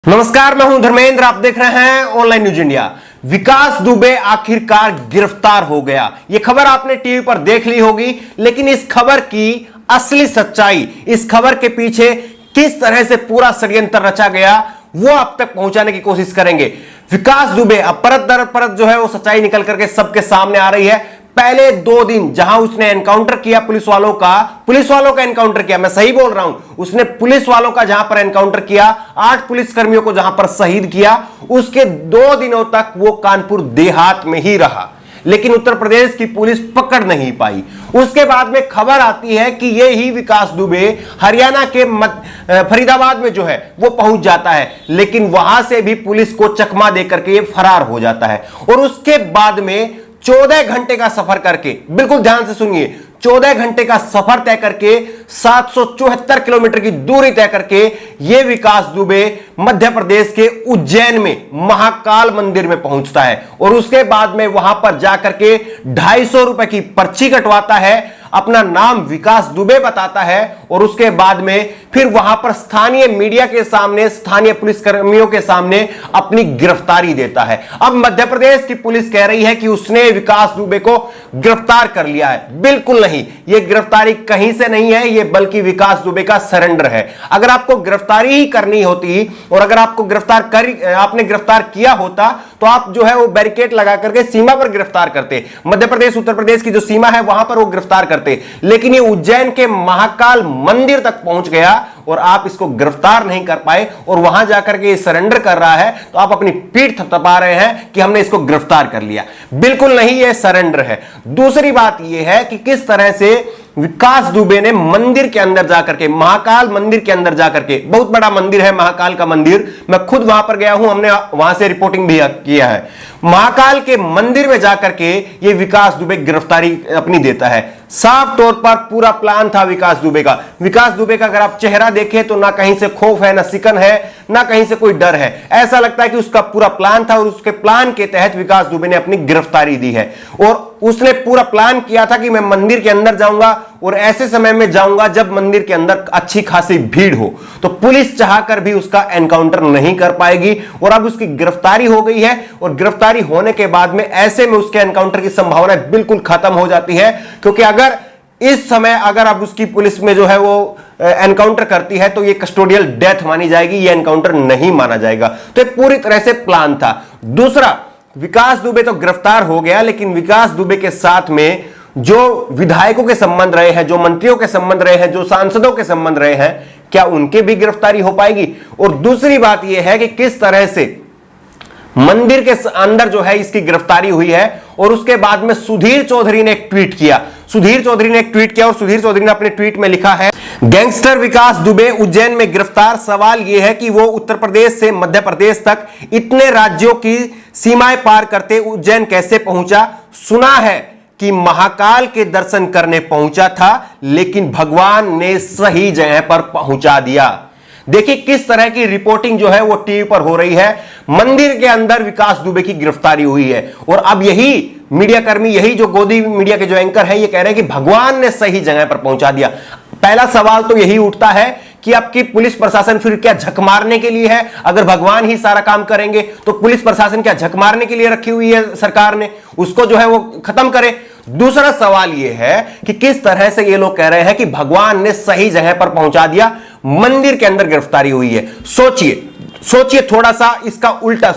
नमस्कार, मैं हूं धर्मेंद्र। आप देख रहे हैं ऑनलाइन न्यूज इंडिया। विकास दुबे आखिरकार गिरफ्तार हो गया। यह खबर आपने टीवी पर देख ली होगी, लेकिन इस खबर की असली सच्चाई, इस खबर के पीछे किस तरह से पूरा षड्यंत्र रचा गया, वो आप तक पहुंचाने की कोशिश करेंगे। विकास दुबे अब परत दर परत जो है वो सच्चाई निकल करके सबके सामने आ रही है। पहले 2 दिन जहां उसने एनकाउंटर किया पुलिस वालों का एनकाउंटर किया, मैं सही बोल रहा हूं, उसने पुलिस वालों का जहां पर एनकाउंटर किया, 8 पुलिस कर्मियों को जहां पर शहीद किया, उसके 2 दिनों तक वो कानपुर देहात में ही रहा, लेकिन उत्तर प्रदेश की पुलिस पकड़ नहीं पाई। उसके बाद में खबर आती है कि ये ही विकास दुबे हरियाणा के फरीदाबाद में जो है वो पहुंच जाता है, लेकिन वहां से भी पुलिस को चकमा देकर के ये फरार हो जाता है। और उसके बाद में 14 घंटे का सफर करके, बिल्कुल ध्यान से सुनिए, 14 घंटे का सफर तय करके 774 किलोमीटर की दूरी तय करके यह विकास दुबे मध्य प्रदेश के उज्जैन में महाकाल मंदिर में पहुंचता है। और उसके बाद में वहां पर जाकर के 250 रुपए की पर्ची कटवाता है, अपना नाम विकास दुबे बताता है, और उसके बाद में फिर वहां पर स्थानीय मीडिया के सामने, स्थानीय पुलिस कर्मियों के सामने अपनी गिरफ्तारी देता है। अब मध्य प्रदेश की पुलिस कह रही है कि उसने विकास दुबे को गिरफ्तार कर लिया है। बिल्कुल नहीं, यह गिरफ्तारी कहीं से नहीं है, यह बल्कि विकास दुबे का सरेंडर है। अगर आपको गिरफ्तारी ही करनी होती और अगर आपको आपने गिरफ्तार किया होता तो आप जो है वो बैरिकेड लगा करके सीमा पर गिरफ्तार करते, मध्य प्रदेश उत्तर प्रदेश की जो सीमा है वहां पर वो गिरफ्तार करते, लेकिन ये उज्जैन के महाकाल मंदिर तक पहुंच गया और आप इसको गिरफ्तार नहीं कर पाए, और वहां जाकर के ये सरेंडर कर रहा है, तो आप अपनी पीठ थपथपा रहे हैं कि हमने इसको गिरफ्तार कर लिया। बिल्कुल नहीं, ये सरेंडर है। दूसरी बात यह है कि किस तरह से विकास दुबे ने मंदिर के अंदर जाकर के, महाकाल मंदिर के अंदर जाकर के, बहुत बड़ा मंदिर है महाकाल का मंदिर, मैं खुद वहां पर गया हूं, हमने वहां से रिपोर्टिंग भी किया है। महाकाल के मंदिर में जाकर के ये विकास दुबे गिरफ्तारी अपनी देता है। साफ तौर पर पूरा प्लान था विकास दुबे का। विकास दुबे का अगर आप चेहरा देखें तो ना कहीं से खौफ है, ना सिकन है, ना कहीं से कोई डर है। ऐसा लगता है कि उसका पूरा प्लान था और उसके प्लान के तहत विकास दुबे ने अपनी गिरफ्तारी दी है। और उसने पूरा प्लान किया था कि मैं मंदिर के अंदर जाऊंगा और ऐसे समय में जाऊंगा जब मंदिर के अंदर अच्छी खासी भीड़ हो, तो पुलिस चाहकर भी उसका एनकाउंटर नहीं कर पाएगी। और अब उसकी गिरफ्तारी हो गई है, और गिरफ्तारी होने के बाद में ऐसे में उसके एनकाउंटर की संभावना बिल्कुल खत्म हो जाती है, क्योंकि अगर इस समय अगर अब उसकी पुलिस में जो है वो एनकाउंटर करती है तो ये कस्टोडियल डेथ मानी जाएगी, ये एनकाउंटर नहीं माना जाएगा। तो एक पूरी तरह से प्लान था। दूसरा, विकास दुबे तो गिरफ्तार हो गया, लेकिन विकास दुबे के साथ में जो विधायकों के संबंध रहे हैं, जो मंत्रियों के संबंध रहे हैं, जो सांसदों के संबंध रहे हैं, क्या उनके भी गिरफ्तारी हो पाएगी? और दूसरी बात यह है कि किस तरह से मंदिर के अंदर जो है इसकी गिरफ्तारी हुई है। और उसके बाद में सुधीर चौधरी ने एक ट्वीट किया, और सुधीर चौधरी ने अपने ट्वीट में लिखा है, गैंगस्टर विकास दुबे उज्जैन में गिरफ्तार। सवाल यह है कि वो उत्तर प्रदेश से मध्य प्रदेश तक इतने राज्यों की सीमाएं पार करते उज्जैन कैसे पहुंचा? सुना है कि महाकाल के दर्शन करने पहुंचा था, लेकिन भगवान ने सही जगह पर पहुंचा दिया। देखिए किस तरह की रिपोर्टिंग जो है वो टीवी पर हो रही है। मंदिर के अंदर विकास दुबे की गिरफ्तारी हुई है, और अब यही मीडिया कर्मी, यही जो गोदी मीडिया के जो एंकर हैं, ये कह रहे हैं कि भगवान ने सही जगह पर पहुंचा दिया। पहला सवाल तो यही उठता है कि आपकी पुलिस प्रशासन फिर क्या झक मारने के लिए है? अगर भगवान ही सारा काम करेंगे तो पुलिस प्रशासन क्या झक मारने के लिए रखी हुई है सरकार ने? उसको जो है वो खत्म करे। दूसरा सवाल यह है कि किस तरह से ये लोग कह रहे हैं कि भगवान ने सही जगह पर पहुंचा दिया, मंदिर के अंदर गिरफ्तारी हुई है। सोचिए थोड़ा सा इसका उल्टा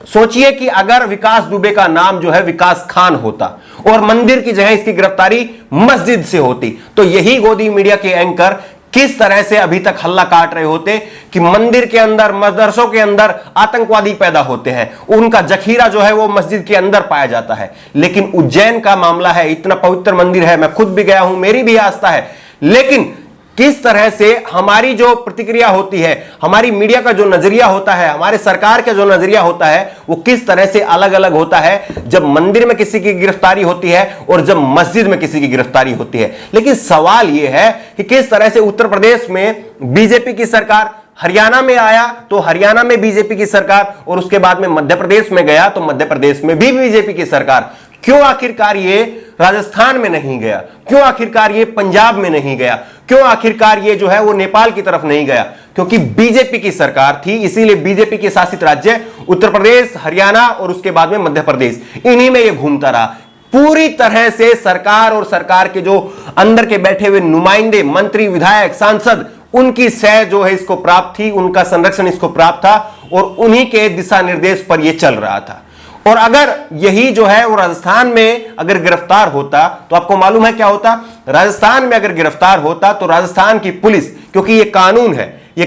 सोचिए कि अगर विकास दुबे का नाम जो है विकास खान होता और मंदिर की जगह इसकी गिरफ्तारी मस्जिद से होती, तो यही गोदी मीडिया के एंकर किस तरह से अभी तक हल्ला काट रहे होते कि मंदिर के अंदर, मदरसों के अंदर आतंकवादी पैदा होते हैं, उनका जखीरा जो है वो मस्जिद के अंदर पाया जाता है। लेकिन उज्जैन का मामला है, इतना पवित्र मंदिर है, मैं खुद भी गया हूं, मेरी भी आस्था है, लेकिन किस तरह से हमारी जो प्रतिक्रिया होती है, हमारी मीडिया का जो नजरिया होता है, हमारे सरकार का जो नजरिया होता है, वो किस तरह से अलग अलग होता है जब मंदिर में किसी की गिरफ्तारी होती है और जब मस्जिद में किसी की गिरफ्तारी होती है। लेकिन सवाल यह है कि किस तरह से उत्तर प्रदेश में बीजेपी की सरकार, हरियाणा में आया तो हरियाणा में बीजेपी की सरकार, और उसके बाद में मध्य प्रदेश में गया तो मध्य प्रदेश में भी बीजेपी की सरकार। क्यों आखिरकार ये राजस्थान में नहीं गया? क्यों आखिरकार ये पंजाब में नहीं गया? क्यों आखिरकार ये जो है वो नेपाल की तरफ नहीं गया? क्योंकि बीजेपी की सरकार थी, इसीलिए बीजेपी के शासित राज्य उत्तर प्रदेश, हरियाणा और उसके बाद में मध्य प्रदेश, इन्हीं में यह घूमता रहा। पूरी तरह से सरकार और सरकार के जो अंदर के बैठे हुए नुमाइंदे, मंत्री, विधायक, सांसद, उनकी सह जो है इसको प्राप्त थी, उनका संरक्षण इसको प्राप्त था और उन्हीं के दिशा निर्देश पर यह चल रहा था। और अगर यही जो है वो राजस्थान में अगर गिरफ्तार होता तो आपको मालूम है क्या होता? राजस्थान में अगर गिरफ्तार होता तो राजस्थान की पुलिस, क्योंकि ये कानून है, ये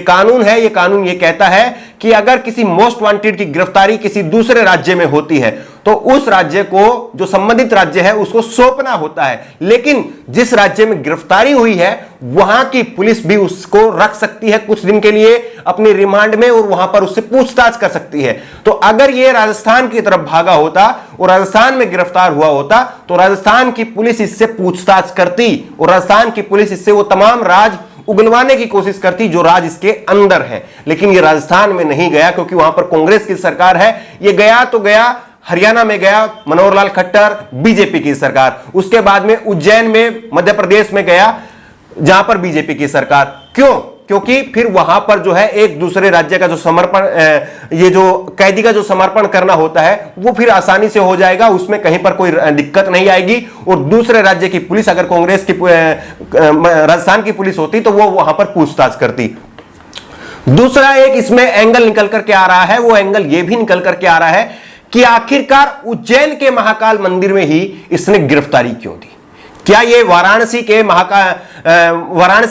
कानून ये कहता है कि अगर किसी मोस्ट वांटेड की गिरफ्तारी किसी दूसरे राज्य में होती है तो उस राज्य को, जो संबंधित राज्य है, उसको सौंपना होता है। लेकिन जिस राज्य में गिरफ्तारी हुई है वहां की पुलिस भी उसको रख सकती है कुछ दिन के लिए अपनी रिमांड में और वहां पर उससे पूछताछ कर सकती है। तो अगर यह राजस्थान की तरफ भागा होता और राजस्थान में गिरफ्तार हुआ होता तो राजस्थान की पुलिस इससे पूछताछ करती और राजस्थान की पुलिस इससे वो तमाम राज उगलवाने की कोशिश करती जो राज इसके अंदर है। लेकिन ये राजस्थान में नहीं गया क्योंकि वहां पर कांग्रेस की सरकार है। ये गया तो गया हरियाणा में, गया मनोहर लाल खट्टर, बीजेपी की सरकार। उसके बाद में उज्जैन में, मध्य प्रदेश में गया जहां पर बीजेपी की सरकार। क्यों? क्योंकि फिर वहां पर जो है एक दूसरे राज्य का जो समर्पण, ये जो कैदी का जो समर्पण करना होता है वो फिर आसानी से हो जाएगा, उसमें कहीं पर कोई दिक्कत नहीं आएगी। और दूसरे राज्य की पुलिस, अगर कांग्रेस की राजस्थान की पुलिस होती तो वो वहां पर पूछताछ करती। दूसरा एक इसमें एंगल निकल करके आ रहा है, वो एंगल ये भी निकल करके आ रहा है कि आखिरकार उज्जैन के महाकाल मंदिर में ही इसने गिरफ्तारी क्यों दी? क्या ये वाराणसी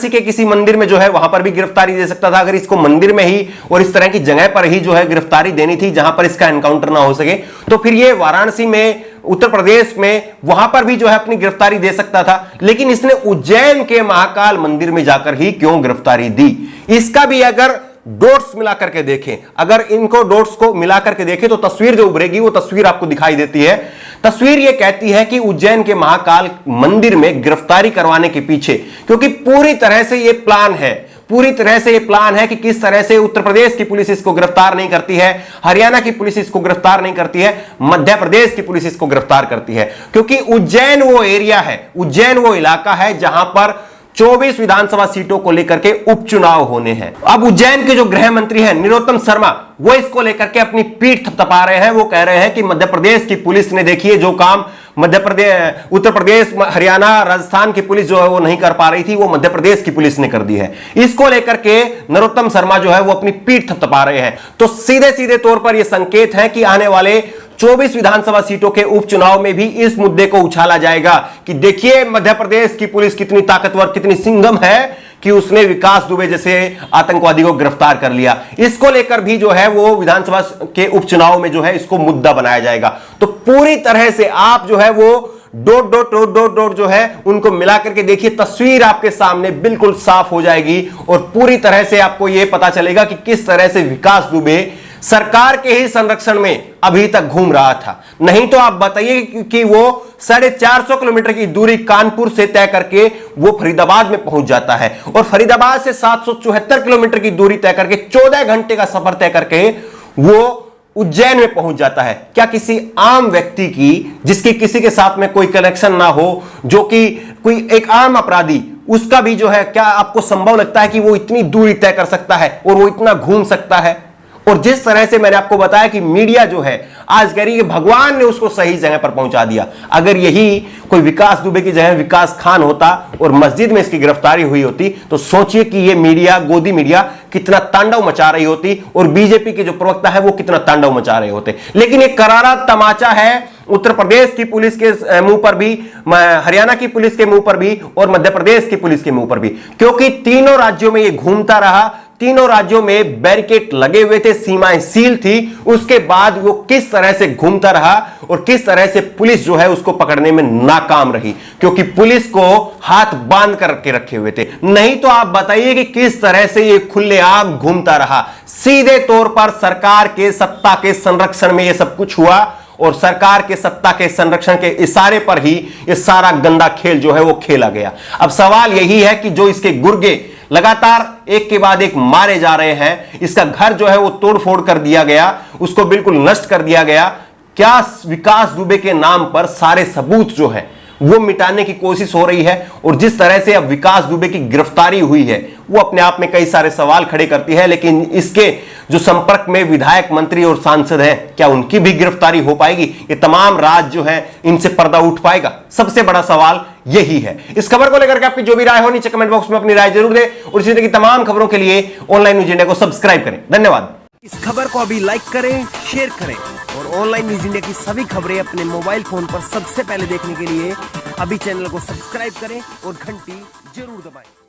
के किसी मंदिर में जो है वहां पर भी गिरफ्तारी दे सकता था? अगर इसको मंदिर में ही और इस तरह की जगह पर ही जो है गिरफ्तारी देनी थी जहां पर इसका एनकाउंटर ना हो सके, तो फिर ये वाराणसी में, उत्तर प्रदेश में, वहां पर भी जो है अपनी गिरफ्तारी दे सकता था। लेकिन इसने उज्जैन के महाकाल मंदिर में जाकर ही क्यों गिरफ्तारी दी? इसका भी अगर डॉट्स मिलाकर के देखें, अगर इनको डॉट्स को मिलाकर के देखें तो तस्वीर जो उभरेगी वो तस्वीर आपको दिखाई देती है। तस्वीर ये कहती है कि उज्जैन के महाकाल मंदिर में गिरफ्तारी करवाने के पीछे, क्योंकि पूरी तरह से ये प्लान है, पूरी तरह से ये प्लान है कि किस तरह से उत्तर प्रदेश की पुलिस इसको गिरफ्तार नहीं करती है, हरियाणा की पुलिस इसको गिरफ्तार नहीं करती है, मध्य प्रदेश की पुलिस इसको गिरफ्तार करती है। क्योंकि उज्जैन वो एरिया है, उज्जैन वो इलाका है जहां पर 24 विधानसभा सीटों को लेकर के उपचुनाव होने हैं। अब उज्जैन के जो गृह मंत्री हैं नरोत्तम शर्मा, वो इसको लेकर के अपनी पीठ थपथपा रहे हैं। वो कह रहे हैं कि मध्य प्रदेश की पुलिस ने, देखिए जो काम उत्तर प्रदेश, हरियाणा, राजस्थान की पुलिस जो है वो नहीं कर पा रही थी, वो मध्य प्रदेश की पुलिस ने कर दी है। इसको लेकर के नरोत्तम शर्मा जो है वो अपनी पीठ थपथपा रहे हैं। तो सीधे सीधे तौर पर यह संकेत है कि आने वाले 24 विधानसभा सीटों के उपचुनाव में भी इस मुद्दे को उछाला जाएगा कि देखिए मध्य प्रदेश की पुलिस कितनी ताकतवर, कितनी सिंघम है कि उसने विकास दुबे जैसे आतंकवादी को गिरफ्तार कर लिया। इसको लेकर भी जो है वो विधानसभा के उपचुनाव में जो है इसको मुद्दा बनाया जाएगा। तो पूरी तरह से आप जो है वो dot dot dot dot dot जो है उनको मिला करके देखिए, तस्वीर आपके सामने बिल्कुल साफ हो जाएगी और पूरी तरह से आपको यह पता चलेगा कि किस तरह से विकास दुबे सरकार के ही संरक्षण में अभी तक घूम रहा था। नहीं तो आप बताइए कि वो 450 किलोमीटर की दूरी कानपुर से तय करके वो फरीदाबाद में पहुंच जाता है और फरीदाबाद से 774 किलोमीटर की दूरी तय करके 14 घंटे का सफर तय करके वो उज्जैन में पहुंच जाता है। क्या किसी आम व्यक्ति की, जिसकी किसी के साथ में कोई कनेक्शन ना हो, जो कि कोई एक आम अपराधी, उसका भी जो है, क्या आपको संभव लगता है कि वो इतनी दूरी तय कर सकता है और वो इतना घूम सकता है? और जिस तरह से मैंने आपको बताया कि मीडिया जो है आज कह रही है कि भगवान ने उसको सही जगह पर पहुंचा दिया। अगर यही कोई विकास दुबे की जगह विकास खान होता और मस्जिद में इसकी गिरफ्तारी हुई होती तो सोचिए कि ये मीडिया, गोदी मीडिया कितना तांडव मचा रही होती और बीजेपी के जो प्रवक्ता है वो कितना तांडव मचा रहे होते। लेकिन एक करारा तमाचा है उत्तर प्रदेश की पुलिस के मुंह पर भी, हरियाणा की पुलिस के मुंह पर भी और मध्य प्रदेश की पुलिस के मुंह पर भी, क्योंकि तीनों राज्यों में ये घूमता रहा। तीनों राज्यों में बैरिकेड लगे हुए थे, सीमाएं सील थी। उसके बाद वो किस तरह से घूमता रहा और किस तरह से पुलिस जो है उसको पकड़ने में नाकाम रही, क्योंकि पुलिस को हाथ बांध कर के रखे हुए थे। नहीं तो आप बताइए कि किस तरह से ये खुलेआम घूमता रहा। सीधे तौर पर सरकार के सत्ता के संरक्षण में ये सब कुछ हुआ और सरकार के सत्ता के संरक्षण के इशारे पर ही ये सारा गंदा खेल जो है वो खेला गया। अब सवाल यही है कि जो इसके गुर्गे लगातार एक के बाद एक मारे जा रहे हैं, इसका घर जो है वो तोड़फोड़ कर दिया गया, उसको बिल्कुल नष्ट कर दिया गया, क्या विकास दुबे के नाम पर सारे सबूत जो है वो मिटाने की कोशिश हो रही है। और जिस तरह से अब विकास दुबे की गिरफ्तारी हुई है वो अपने आप में कई सारे सवाल खड़े करती है, लेकिन इसके जो संपर्क में विधायक, मंत्री और सांसद हैं, क्या उनकी भी गिरफ्तारी हो पाएगी? ये तमाम राज जो है इनसे पर्दा उठ पाएगा? सबसे बड़ा सवाल यही है। इस खबर को लेकर के आपकी जो भी राय हो नीचे कमेंट बॉक्स में अपनी राय जरूर दें और इसी तरह की तमाम खबरों के लिए ऑनलाइन न्यूज इंडिया को सब्सक्राइब करें। धन्यवाद। इस खबर को अभी लाइक करें, शेयर करें और ऑनलाइन न्यूज इंडिया की सभी खबरें अपने मोबाइल फोन पर सबसे पहले देखने के लिए अभी चैनल को सब्सक्राइब करें और घंटी जरूर दबाएं।